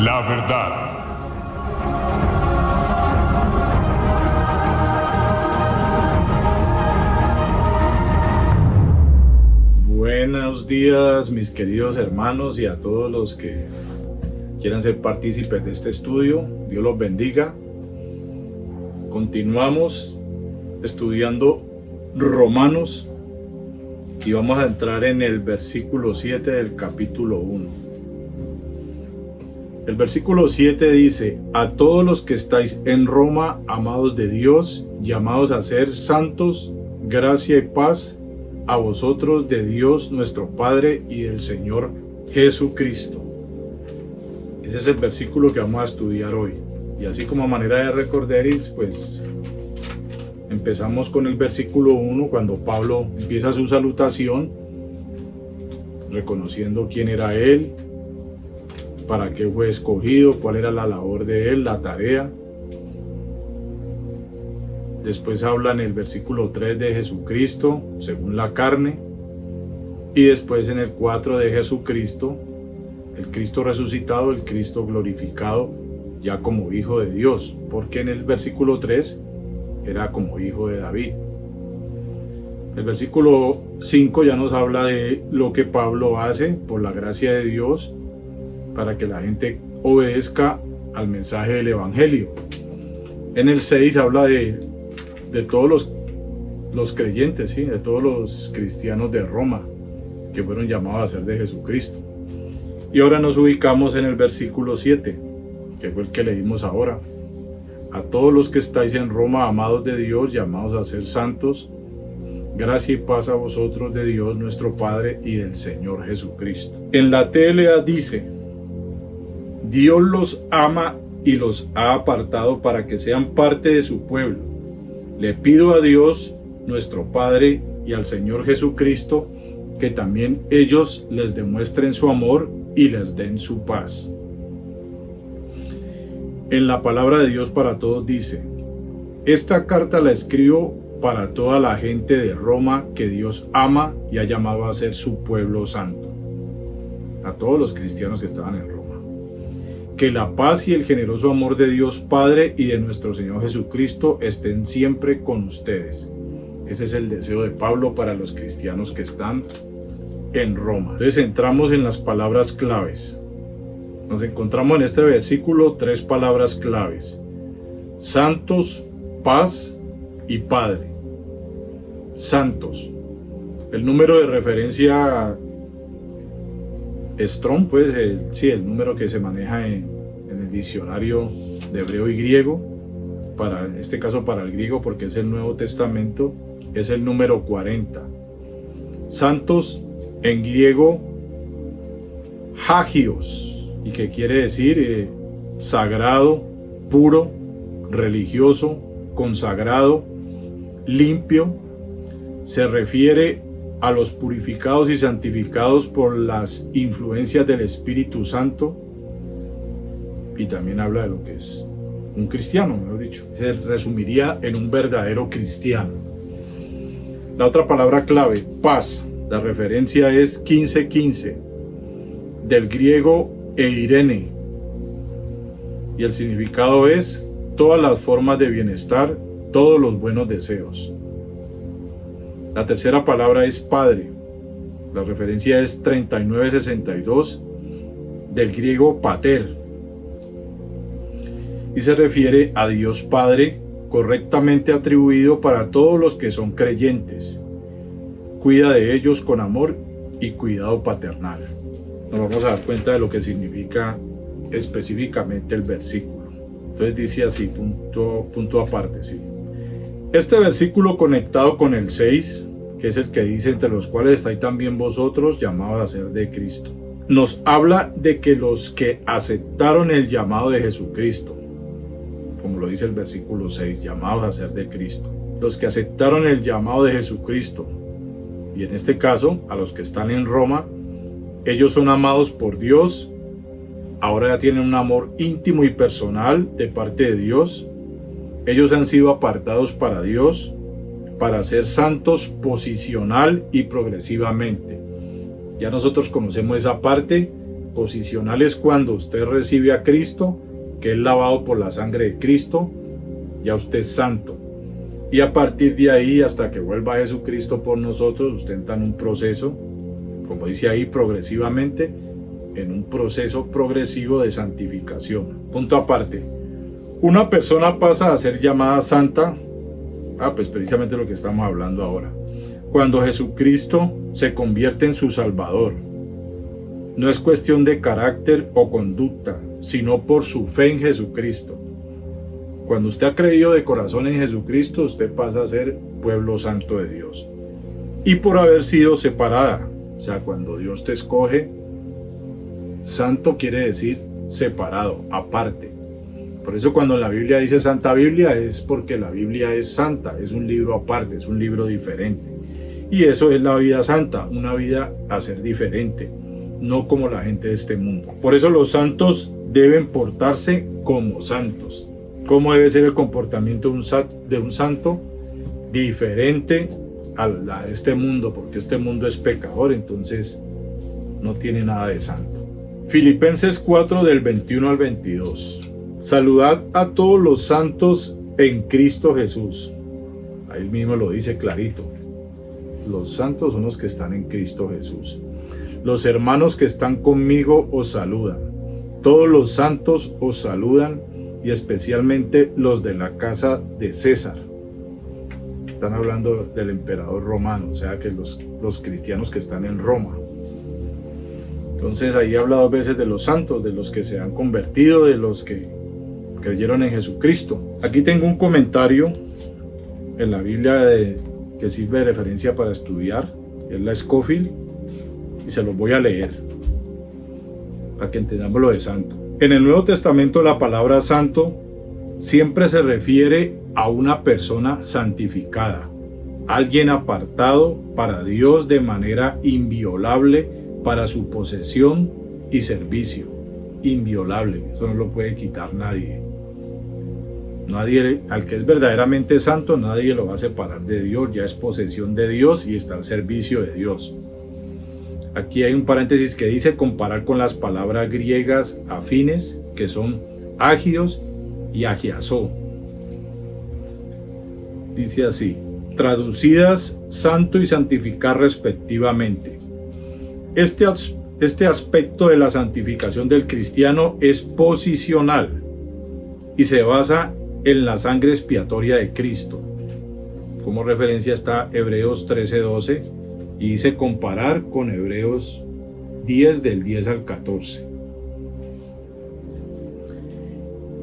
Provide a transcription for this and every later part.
la verdad. Buenos días, mis queridos hermanos, y a todos los que quieran ser partícipes de este estudio. Dios los bendiga. Continuamos estudiando Romanos y vamos a entrar en el versículo 7 del capítulo 1. El versículo 7 dice: a todos los que estáis en Roma, amados de Dios, llamados a ser santos, gracia y paz a vosotros de Dios nuestro Padre y del Señor Jesucristo. Ese es el versículo que vamos a estudiar hoy. Y así como a manera de recorderis, pues empezamos con el versículo 1, cuando Pablo empieza su salutación, reconociendo quién era él, para qué fue escogido, cuál era la labor de él, la tarea. Después habla en el versículo 3 de Jesucristo según la carne, y después en el 4 de Jesucristo, el Cristo resucitado, el Cristo glorificado, ya como hijo de Dios, porque en el versículo 3 era como hijo de David. El versículo 5 ya nos habla de lo que Pablo hace por la gracia de Dios para que la gente obedezca al mensaje del Evangelio. En el 6 habla de todos los creyentes, ¿sí? De todos los cristianos de Roma que fueron llamados a ser de Jesucristo. Y ahora nos ubicamos en el versículo 7, que fue el que leímos ahora. A todos los que estáis en Roma, amados de Dios, llamados a ser santos, gracia y paz a vosotros de Dios nuestro Padre y del Señor Jesucristo. En la TLA dice: Dios los ama y los ha apartado para que sean parte de su pueblo. Le pido a Dios nuestro Padre y al Señor Jesucristo que también ellos les demuestren su amor y les den su paz. En la palabra de Dios para todos dice: esta carta la escribo para toda la gente de Roma que Dios ama y ha llamado a ser su pueblo santo. A todos los cristianos que estaban en Roma. Que la paz y el generoso amor de Dios Padre y de nuestro Señor Jesucristo estén siempre con ustedes. Ese es el deseo de Pablo para los cristianos que están en Roma. Entonces entramos en las palabras claves. Nos encontramos en este versículo 3 palabras claves: santos, paz y Padre. Santos. El número de referencia Strong, pues el número que se maneja en el diccionario de hebreo y griego, en este caso para el griego porque es el Nuevo Testamento, es el número 40. Santos en griego, hagios, y que quiere decir sagrado, puro, religioso, consagrado, limpio. Se refiere a los purificados y santificados por las influencias del Espíritu Santo, y también habla de lo que es un cristiano, mejor dicho. Se resumiría en un verdadero cristiano. La otra palabra clave, paz, la referencia es 15:15, del griego eirene, y el significado es todas las formas de bienestar, todos los buenos deseos. La tercera palabra es Padre. La referencia es 39:62, del griego pater, y se refiere a Dios Padre, correctamente atribuido para todos los que son creyentes. Cuida de ellos con amor y cuidado paternal. Nos vamos a dar cuenta de lo que significa específicamente el versículo. Entonces dice así, punto aparte, sí. Este versículo conectado con el 6, que es el que dice: entre los cuales estáis también vosotros, llamados a ser de Cristo, nos habla de que los que aceptaron el llamado de Jesucristo, como lo dice el versículo 6, llamados a ser de Cristo, los que aceptaron el llamado de Jesucristo, y en este caso a los que están en Roma, ellos son amados por Dios. Ahora ya tienen un amor íntimo y personal de parte de Dios. Ellos han sido apartados para Dios, para ser santos posicional y progresivamente. Ya nosotros conocemos esa parte Posicional es cuando usted recibe a Cristo, que es lavado por la sangre de Cristo, ya usted es santo. Y a partir de ahí, hasta que vuelva Jesucristo por nosotros, usted entra en un proceso, como dice ahí, progresivamente, en un proceso progresivo de santificación. Punto aparte. Una persona pasa a ser llamada santa, pues precisamente lo que estamos hablando ahora, cuando Jesucristo se convierte en su Salvador. No es cuestión de carácter o conducta, sino por su fe en Jesucristo. Cuando usted ha creído de corazón en Jesucristo, usted pasa a ser pueblo santo de Dios. Y por haber sido separada, o sea, cuando Dios te escoge, santo quiere decir separado, aparte. Por eso cuando la Biblia dice Santa Biblia, es porque la Biblia es santa, es un libro aparte, es un libro diferente. Y eso es la vida santa, una vida a ser diferente, no como la gente de este mundo. Por eso los santos deben portarse como santos. ¿Cómo debe ser el comportamiento de un santo? Diferente a la de este mundo, porque este mundo es pecador, entonces no tiene nada de santo. Filipenses 4 del 21 al 22. Saludad a todos los santos en Cristo Jesús. Ahí mismo lo dice clarito. Los santos son los que están en Cristo Jesús. Los hermanos que están conmigo os saludan. Todos los santos os saludan, y especialmente los de la casa de César. Están hablando del emperador romano, o sea que los cristianos que están en Roma. Entonces ahí habla dos veces de los santos, de los que se han convertido, de los que creyeron en Jesucristo. Aquí tengo un comentario en la Biblia que sirve de referencia para estudiar, es la Scofield, y se los voy a leer para que entendamos lo de santo. En el Nuevo Testamento la palabra santo siempre se refiere a una persona santificada, alguien apartado para Dios de manera inviolable para su posesión y servicio. Inviolable, eso no lo puede quitar nadie. Nadie, al que es verdaderamente santo, nadie lo va a separar de Dios, ya es posesión de Dios y está al servicio de Dios. Aquí hay un paréntesis que dice comparar con las palabras griegas afines, que son agios y agiasó. Dice así, traducidas santo y santificar respectivamente. Este aspecto de la santificación del cristiano es posicional y se basa en la sangre expiatoria de Cristo. Como referencia está Hebreos 13:12 y dice comparar con Hebreos 10 del 10 al 14.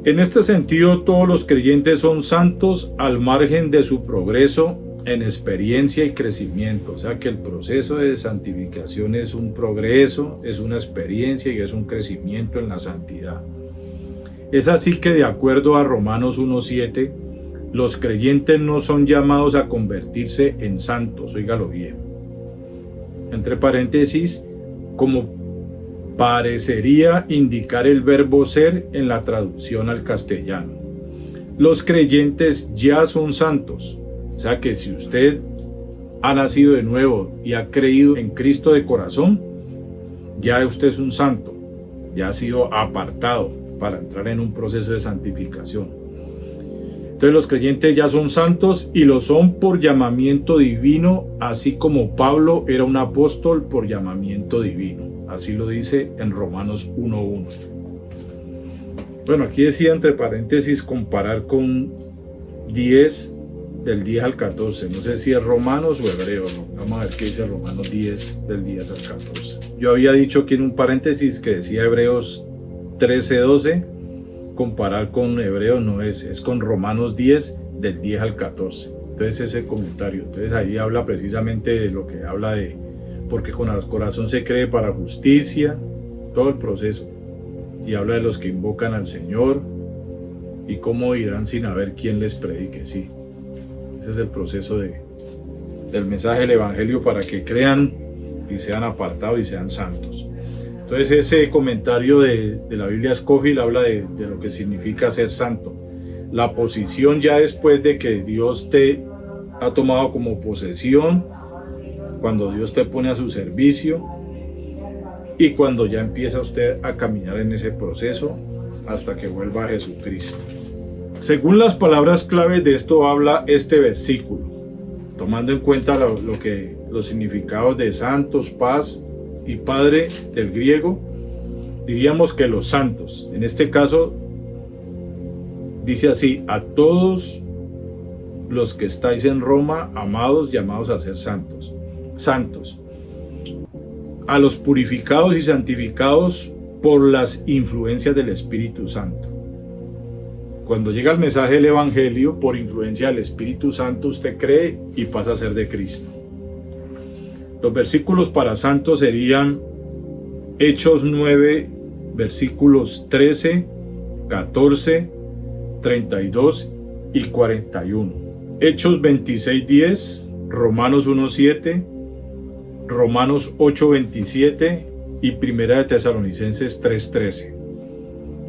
En este sentido, todos los creyentes son santos al margen de su progreso en experiencia y crecimiento. O sea que el proceso de santificación es un progreso, es una experiencia y es un crecimiento en la santidad. Es así que de acuerdo a Romanos 1:7, los creyentes no son llamados a convertirse en santos, óigalo bien. Entre paréntesis, como parecería indicar el verbo ser en la traducción al castellano. Los creyentes ya son santos. O sea que si usted ha nacido de nuevo y ha creído en Cristo de corazón, ya usted es un santo, ya ha sido apartado para entrar en un proceso de santificación. Entonces los creyentes ya son santos y lo son por llamamiento divino, así como Pablo era un apóstol por llamamiento divino. Así lo dice en Romanos 1:1. Bueno, aquí decía entre paréntesis comparar con 10 del 10 al 14. No sé si es Romanos o Hebreo. Vamos a ver qué dice Romanos 10 del 10 al 14. Yo había dicho aquí en un paréntesis que decía Hebreos 13:12. Comparar con Hebreo no es con Romanos 10 del 10 al 14. Entonces ese comentario, entonces ahí habla precisamente de lo que habla de, porque con el corazón se cree para justicia, todo el proceso, y habla de los que invocan al Señor y cómo irán sin haber quien les predique. Sí, ese es el proceso del mensaje del Evangelio para que crean y sean apartados y sean santos. Entonces ese comentario de la Biblia Scofield habla de lo que significa ser santo. La posición ya después de que Dios te ha tomado como posesión, cuando Dios te pone a su servicio, y cuando ya empieza usted a caminar en ese proceso hasta que vuelva a Jesucristo. Según las palabras clave de esto habla este versículo, tomando en cuenta los significados de santos, paz y padre del griego, diríamos que los santos, en este caso dice así: a todos los que estáis en Roma, amados, llamados a ser santos. Santos. A los purificados y santificados por las influencias del Espíritu Santo. Cuando llega el mensaje del Evangelio, por influencia del Espíritu Santo, usted cree y pasa a ser de Cristo. Los versículos para santos serían Hechos 9, versículos 13, 14, 32 y 41. Hechos 26, 10, Romanos 1, 7, Romanos 8, 27 y Primera de Tesalonicenses 3, 13.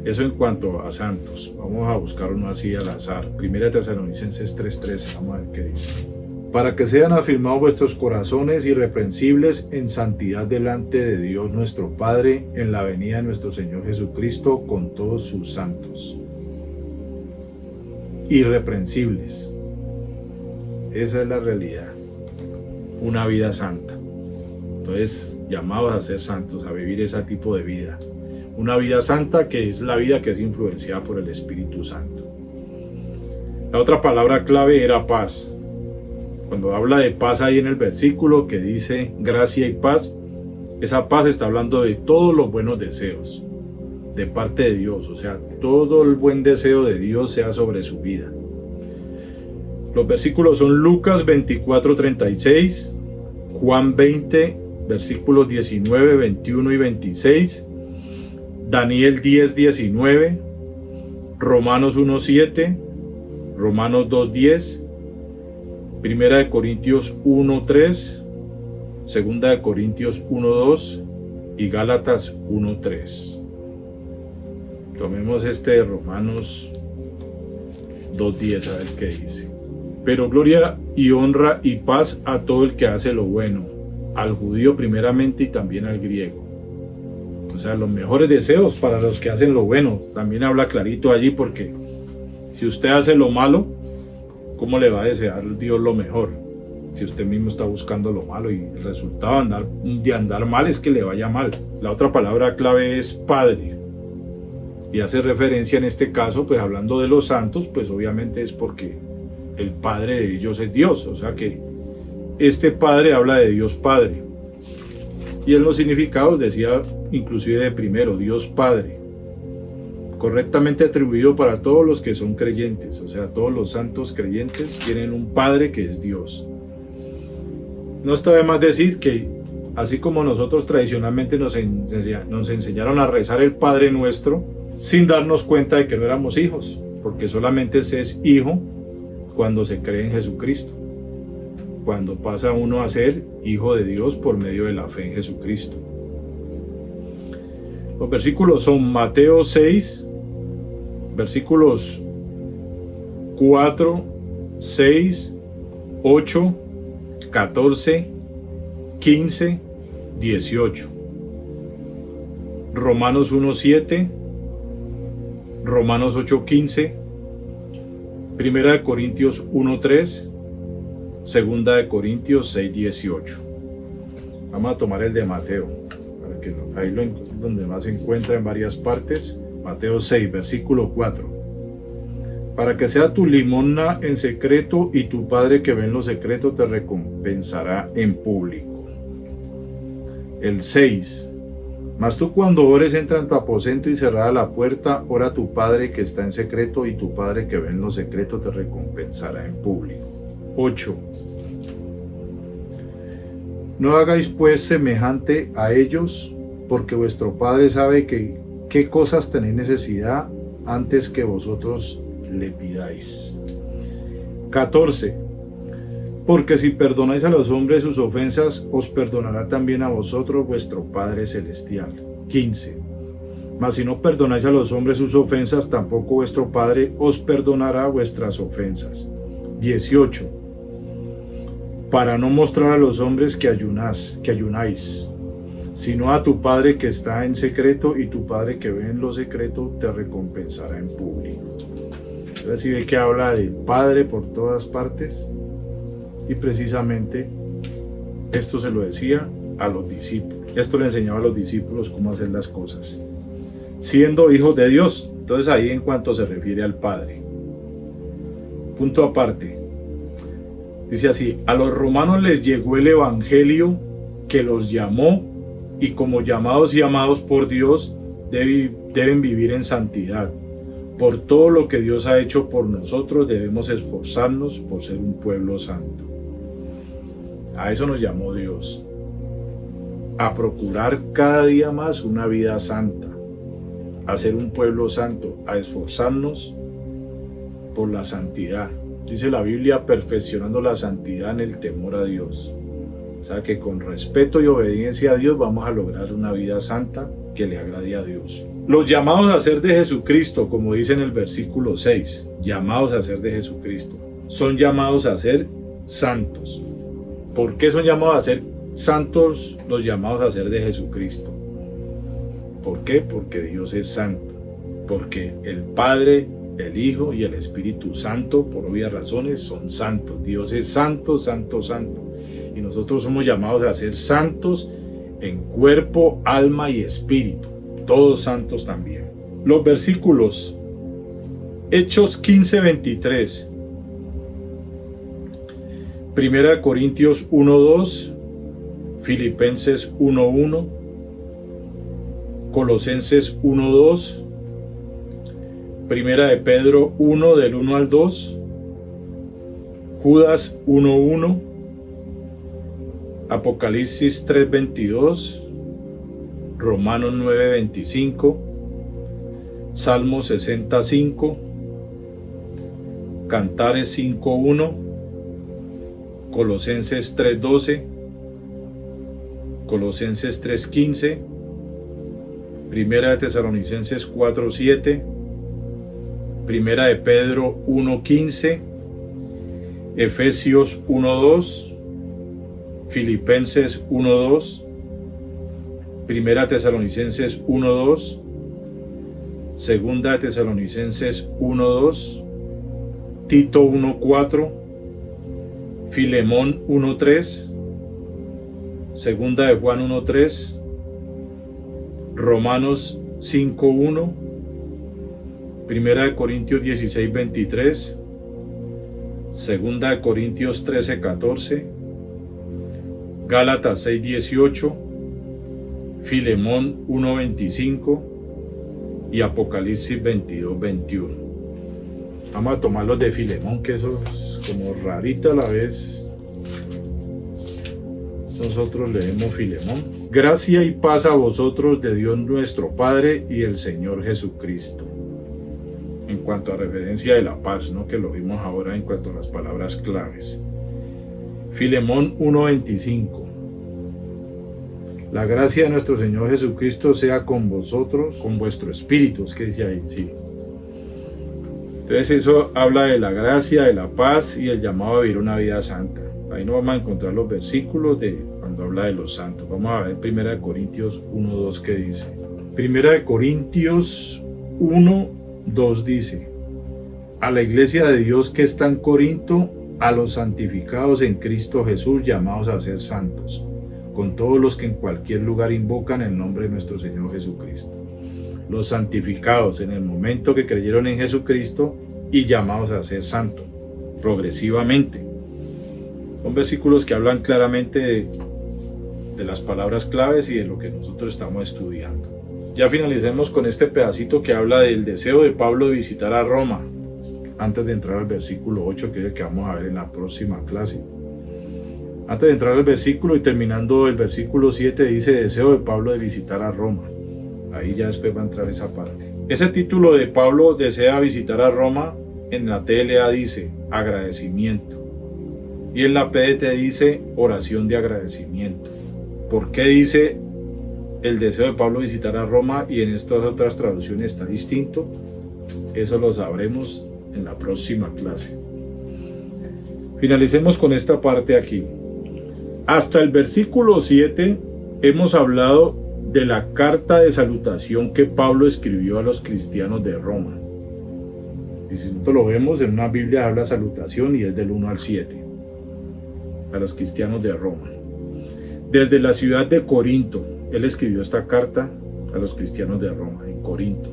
Eso en cuanto a santos. Vamos a buscar uno así al azar. Primera de Tesalonicenses 3, 13. Vamos a ver qué dice. Para que sean afirmados vuestros corazones irreprensibles en santidad delante de Dios nuestro Padre, en la venida de nuestro Señor Jesucristo con todos sus santos. Irreprensibles. Esa es la realidad. Una vida santa. Entonces, llamados a ser santos, a vivir ese tipo de vida. Una vida santa que es la vida que es influenciada por el Espíritu Santo. La otra palabra clave era paz. Cuando habla de paz ahí en el versículo que dice gracia y paz, esa paz está hablando de todos los buenos deseos de parte de Dios. O sea, todo el buen deseo de Dios sea sobre su vida. Los versículos son Lucas 24, 36, Juan 20, versículos 19, 21 y 26, Daniel 10, 19, Romanos 1, 7, Romanos 2, 10, Primera de Corintios 1, 3, Segunda de Corintios 1, 2 y Gálatas 1, 3. Tomemos este de Romanos 2, 10 a ver qué dice. Pero gloria y honra y paz a todo el que hace lo bueno, al judío primeramente y también al griego. O sea, los mejores deseos para los que hacen lo bueno. También habla clarito allí, porque si usted hace lo malo, ¿cómo le va a desear Dios lo mejor? Si usted mismo está buscando lo malo y el resultado de andar mal es que le vaya mal. La otra palabra clave es Padre. Y hace referencia en este caso, pues hablando de los santos, pues obviamente es porque el Padre de ellos es Dios. O sea que este Padre habla de Dios Padre. Y en los significados decía inclusive de primero, Dios Padre, correctamente atribuido para todos los que son creyentes. O sea, todos los santos creyentes tienen un Padre que es Dios. No está de más decir que así como nosotros tradicionalmente nos enseñaron a rezar el Padre Nuestro sin darnos cuenta de que no éramos hijos, porque solamente se es hijo cuando se cree en Jesucristo, cuando pasa uno a ser hijo de Dios por medio de la fe en Jesucristo. Los versículos son Mateo 6, versículos 4, 6, 8, 14, 15, 18. Romanos 1, 7, Romanos 8, 15, Primera de Corintios 1, 3, Segunda de Corintios 6, 18. Vamos a tomar el de Mateo, para que ahí donde más se encuentra en varias partes. Mateo 6, versículo 4. Para que sea tu limosna en secreto, y tu Padre que ve en lo secreto te recompensará en público. El 6. Mas tú cuando ores, entra en tu aposento y cerrada la puerta, ora a tu Padre que está en secreto, y tu Padre que ve en lo secreto te recompensará en público. 8. No hagáis pues semejante a ellos, porque vuestro Padre sabe qué cosas tenéis necesidad antes que vosotros le pidáis. 14. Porque si perdonáis a los hombres sus ofensas, os perdonará también a vosotros vuestro Padre Celestial. 15. Mas si no perdonáis a los hombres sus ofensas, tampoco vuestro Padre os perdonará vuestras ofensas. 18. Para no mostrar a los hombres que ayunáis, sino a tu Padre que está en secreto, y tu Padre que ve en lo secreto te recompensará en público. Entonces si ve que habla del Padre por todas partes, y precisamente esto se lo decía a los discípulos. Esto le enseñaba a los discípulos cómo hacer las cosas, siendo hijos de Dios. Entonces ahí en cuanto se refiere al Padre. Punto aparte. Dice así: a los romanos les llegó el evangelio que los llamó, y como llamados y amados por Dios deben vivir en santidad. Por todo lo que Dios ha hecho por nosotros debemos esforzarnos por ser un pueblo santo. A eso nos llamó Dios, a procurar cada día más una vida santa, a ser un pueblo santo, a esforzarnos por la santidad. Dice la Biblia, perfeccionando la santidad en el temor a Dios. O sea que con respeto y obediencia a Dios vamos a lograr una vida santa que le agrade a Dios. Los llamados a ser de Jesucristo, como dice en el versículo 6, llamados a ser de Jesucristo, son llamados a ser santos. ¿Por qué son llamados a ser santos los llamados a ser de Jesucristo? ¿Por qué? Porque Dios es santo. Porque el Padre, el Hijo y el Espíritu Santo, por obvias razones, son santos. Dios es santo, santo, santo. Y nosotros somos llamados a ser santos en cuerpo, alma y espíritu. Todos santos también. Los versículos Hechos 15:23, Primera de Corintios 1:2, Filipenses 1:1, Colosenses 1:2, Primera de Pedro 1 del 1 al 2, Judas 1:1, Apocalipsis 3:22, Romanos 9:25, Salmo 65, Cantares 5:1, Colosenses 3:12, Colosenses 3:15, Primera de Tesalonicenses 4:7, Primera de Pedro 1:15, Efesios 1:2, Filipenses 1:2, Primera de Tesalonicenses 1:2, Segunda de Tesalonicenses 1:2, Tito 1:4, Filemón 1:3, Segunda de Juan 1:3, Romanos 5:1, Primera de Corintios 16:23, Segunda de Corintios 13:14, Gálatas 6:18, Filemón 1:25 y Apocalipsis 22:21. Vamos a tomar los de Filemón, que eso es como rarito a la vez. Nosotros leemos Filemón. Gracia y paz a vosotros de Dios nuestro Padre y el Señor Jesucristo. En cuanto a referencia de la paz, ¿no? Que lo vimos ahora en cuanto a las palabras claves. Filemón 1:25. La gracia de nuestro Señor Jesucristo sea con vosotros, con vuestro espíritu, es que dice ahí, sí. Entonces eso habla de la gracia, de la paz y el llamado a vivir una vida santa. Ahí no vamos a encontrar los versículos de cuando habla de los santos. Vamos a ver 1 Corintios 1:2 que dice. 1 Corintios 1:2 dice: a la iglesia de Dios que está en Corinto, a los santificados en Cristo Jesús, llamados a ser santos, con todos los que en cualquier lugar invocan el nombre de nuestro Señor Jesucristo. Los santificados en el momento que creyeron en Jesucristo y llamados a ser santos, progresivamente. Son versículos que hablan claramente de las palabras claves y de lo que nosotros estamos estudiando. Ya finalicemos con este pedacito que habla del deseo de Pablo de visitar a Roma, antes de entrar al versículo 8, que es el que vamos a ver en la próxima clase. Antes de entrar al versículo y terminando el versículo 7, dice deseo de Pablo de visitar a Roma. Ahí ya después va a entrar esa parte. Ese título de Pablo desea visitar a Roma, en la TLA dice agradecimiento. Y en la PDT dice oración de agradecimiento. ¿Por qué dice el deseo de Pablo visitar a Roma y en estas otras traducciones está distinto? Eso lo sabremos en la próxima clase. Finalicemos con esta parte aquí. Hasta el versículo 7 hemos hablado de la carta de salutación que Pablo escribió a los cristianos de Roma. Y si nosotros lo vemos en una Biblia, habla salutación y es del 1 al 7. A los cristianos de Roma. Desde la ciudad de Corinto, él escribió esta carta a los cristianos de Roma, en Corinto.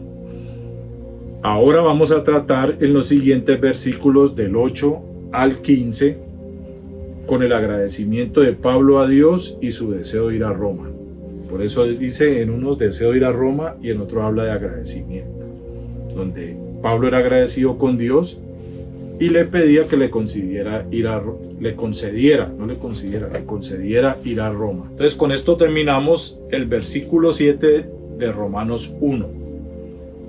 Ahora vamos a tratar en los siguientes versículos del 8 al 15 con el agradecimiento de Pablo a Dios y su deseo de ir a Roma. Por eso dice, en unos deseo de ir a Roma y en otros habla de agradecimiento, donde Pablo era agradecido con Dios y le pedía que le concediera ir a Roma. Entonces con esto terminamos el versículo 7 de Romanos 1.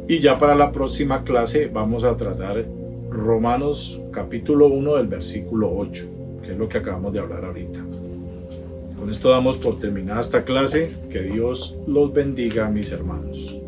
Y ya para la próxima clase vamos a tratar Romanos capítulo 1 del versículo 8, que es lo que acabamos de hablar ahorita. Con esto damos por terminada esta clase. Que Dios los bendiga, mis hermanos.